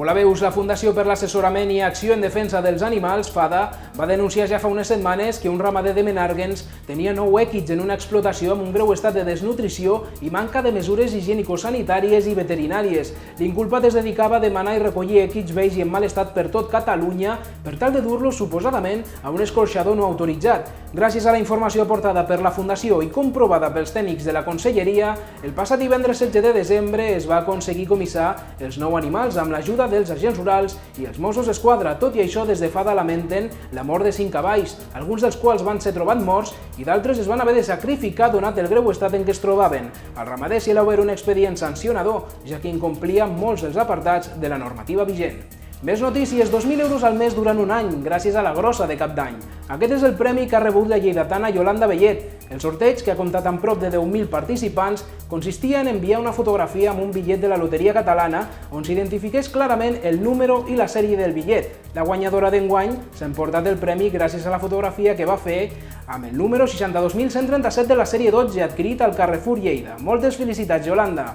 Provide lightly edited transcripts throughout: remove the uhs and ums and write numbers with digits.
Hola, veus, la Fundació per l'Assessorament i Acció en Defensa dels Animals, FADA, va denunciar ja fa unes setmanes que un ramader de Menàrguens tenia 9 equids en una explotació amb un greu estat de desnutrició i manca de mesures higiènico-sanitàries i veterinàries. L'inculpat es dedicava a demanar i recollir equids vells i en mal estat per tot Catalunya per tal de dur-los suposadament a un escorxador no autoritzat. Gràcies a la informació aportada per la Fundació i comprovada pels tècnics de la Conselleria, el passat divendres 16 de desembre es va aconseguir comissar els 9 animals amb l'ajuda dels agents rurals i els Mossos d'Esquadra. Tot i això, des de FADA lamenten la mort de 5 cavalls, alguns dels quals van ser trobats morts i d'altres es van haver de sacrificar donat el greu estat en què es trobaven. Al ramader se li va haver un expedient sancionador, ja que incomplia molts dels apartats de la normativa vigent. Més notícies, 2.000 euros al mes durant un any, gràcies a la grossa de Cap d'Any. Aquest és el premi que ha rebut la lleidatana Yolanda Bellet. El sorteig, que ha comptat amb prop de 10.000 participants, consistia en enviar una fotografia amb un bitllet de la Loteria Catalana on s'identifiqués clarament el número i la sèrie del bitllet. La guanyadora d'enguany s'ha emportat el premi gràcies a la fotografia que va fer amb el número 62.137 de la sèrie 12 adquirit al Carrefour Lleida. Moltes felicitats, Yolanda!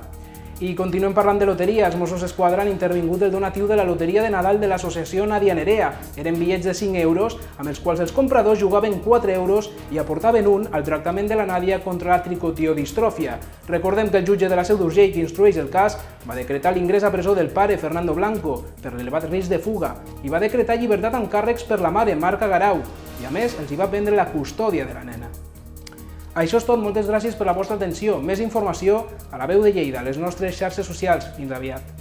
I continuem parlant de loteria. Els Mossos d'Esquadra han intervingut el donatiu de la Loteria de Nadal de l'associació Nadia Nerea. Eren bitllets de 5 euros, amb els quals els compradors jugaven 4 euros i aportaven un al tractament de la Nàdia contra la tricotiodistròfia. Recordem que el jutge de la Seu d'Urgell, que instrueix el cas, va decretar l'ingrés a presó del pare, Fernando Blanco, per l'elevat risc de fuga, i va decretar llibertat amb càrrecs per la mare, Marca Garau, i a més els hi va prendre la custòdia de la nena. Això és tot, moltes gràcies per la vostra atenció. Més informació a La Veu de Lleida, a les nostres xarxes socials. Fins aviat.